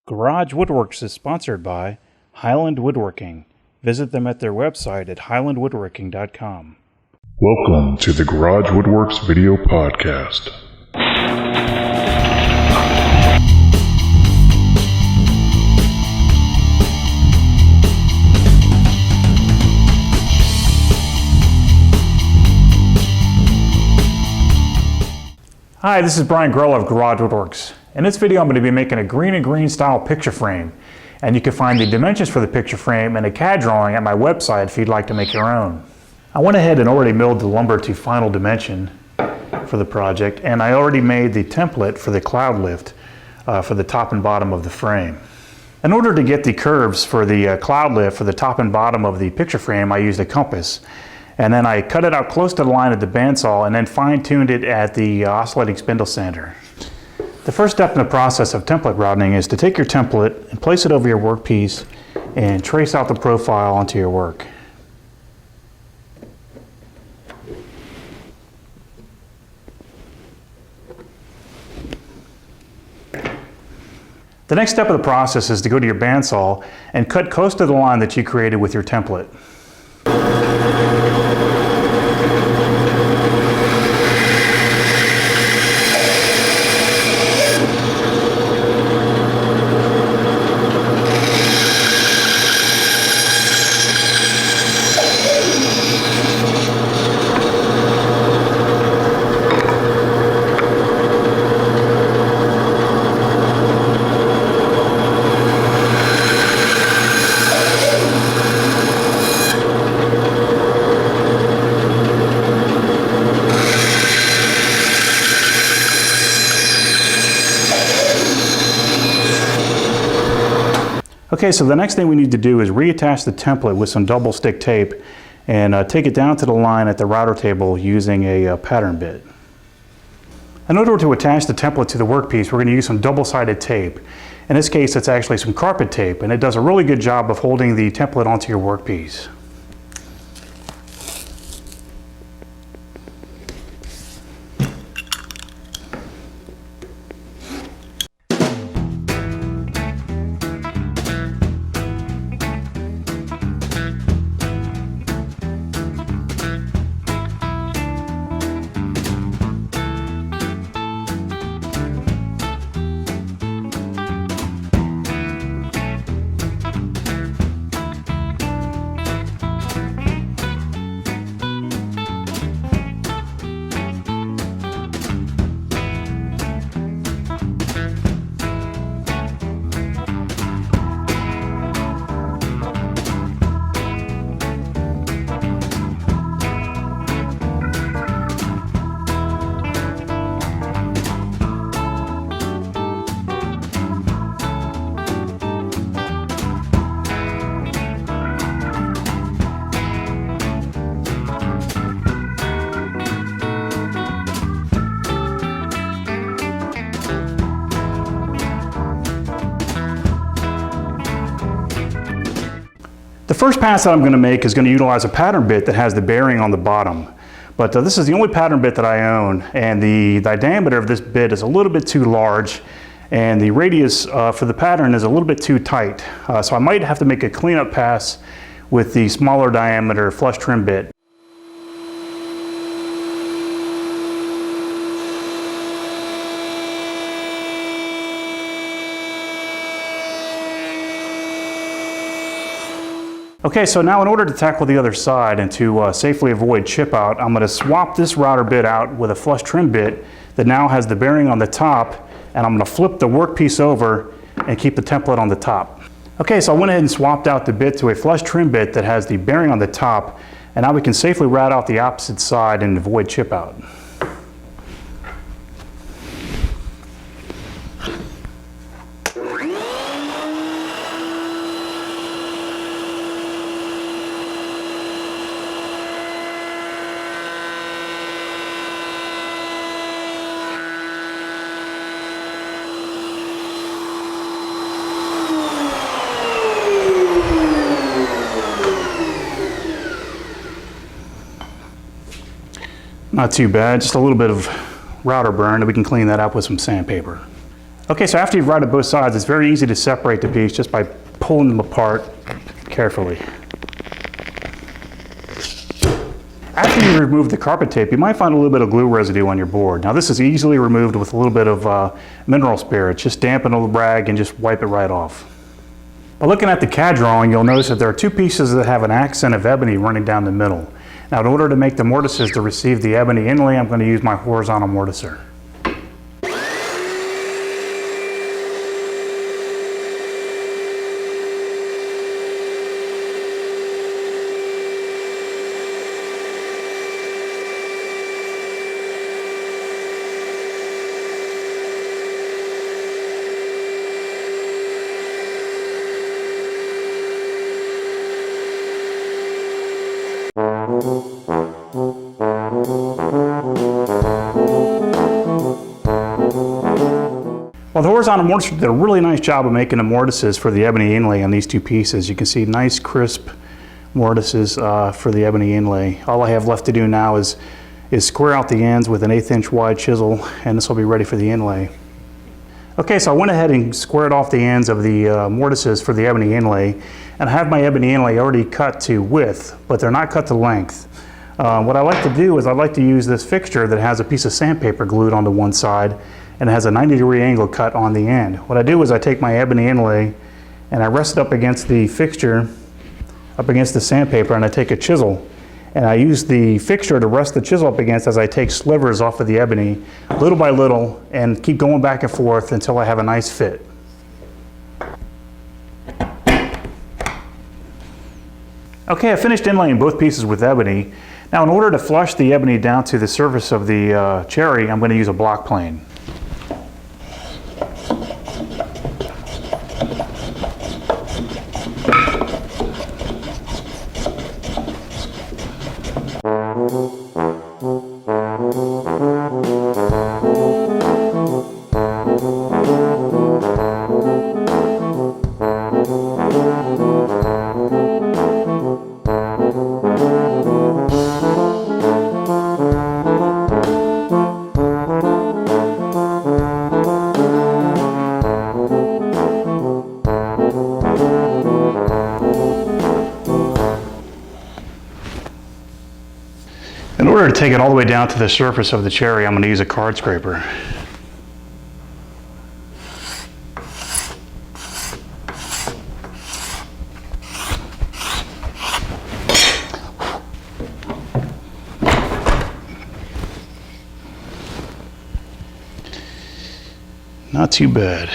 Garage Woodworks is sponsored by Highland Woodworking. Visit them at their website at highlandwoodworking.com. Welcome to the Garage Woodworks video podcast. Hi, this is Brian Grohl of Garage Woodworks. In this video I'm going to be making a Greene and Greene style picture frame, and you can find the dimensions for the picture frame and a CAD drawing at my website if you'd like to make your own. I went ahead and already milled the lumber to final dimension for the project, and I already made the template for the cloud lift for the top and bottom of the frame. In order to get the curves for the cloud lift for the top and bottom of the picture frame, I used a compass. And then I cut it out close to the line at the bandsaw and then fine-tuned it at the oscillating spindle sander. The first step in the process of template routing is to take your template and place it over your workpiece and trace out the profile onto your work. The next step of the process is to go to your bandsaw and cut close to the line that you created with your template. Okay, so the next thing we need to do is reattach the template with some double stick tape and take it down to the line at the router table using a pattern bit. In order to attach the template to the workpiece, we're going to use some double-sided tape. In this case, it's actually some carpet tape, and it does a really good job of holding the template onto your workpiece. The first pass that I'm going to make is going to utilize a pattern bit that has the bearing on the bottom. But this is the only pattern bit that I own, and the diameter of this bit is a little bit too large, and the radius for the pattern is a little bit too tight. So I might have to make a cleanup pass with the smaller diameter flush trim bit. Okay, so now in order to tackle the other side and to safely avoid chip out, I'm going to swap this router bit out with a flush trim bit that now has the bearing on the top, and I'm going to flip the workpiece over and keep the template on the top. Okay, so I went ahead and swapped out the bit to a flush trim bit that has the bearing on the top, and now we can safely route out the opposite side and avoid chip out. Not too bad, just a little bit of router burn, and we can clean that up with some sandpaper. Okay, so after you've routed both sides, it's very easy to separate the piece just by pulling them apart carefully. After you remove the carpet tape, you might find a little bit of glue residue on your board. Now this is easily removed with a little bit of mineral spirits. Just dampen the rag and just wipe it right off. By looking at the CAD drawing, you'll notice that there are two pieces that have an accent of ebony running down the middle. Now in order to make the mortises to receive the ebony inlay, I'm going to use my horizontal mortiser. Well, the horizontal mortise did a really nice job of making the mortises for the ebony inlay on these two pieces. You can see nice crisp mortises for the ebony inlay. All I have left to do now is square out the ends with an 1/8 inch wide chisel, and this will be ready for the inlay. Okay, so I went ahead and squared off the ends of the mortises for the ebony inlay, and I have my ebony inlay already cut to width, but they're not cut to length. What I like to do is I like to use this fixture that has a piece of sandpaper glued onto one side and it has a 90-degree angle cut on the end. What I do is I take my ebony inlay and I rest it up against the fixture, up against the sandpaper, and I take a chisel and I use the fixture to rest the chisel up against as I take slivers off of the ebony little by little and keep going back and forth until I have a nice fit. Okay, I finished inlaying both pieces with ebony. Now in order to flush the ebony down to the surface of the cherry, I'm going to use a block plane. In order to take it all the way down to the surface of the cherry, I'm going to use a card scraper. Not too bad.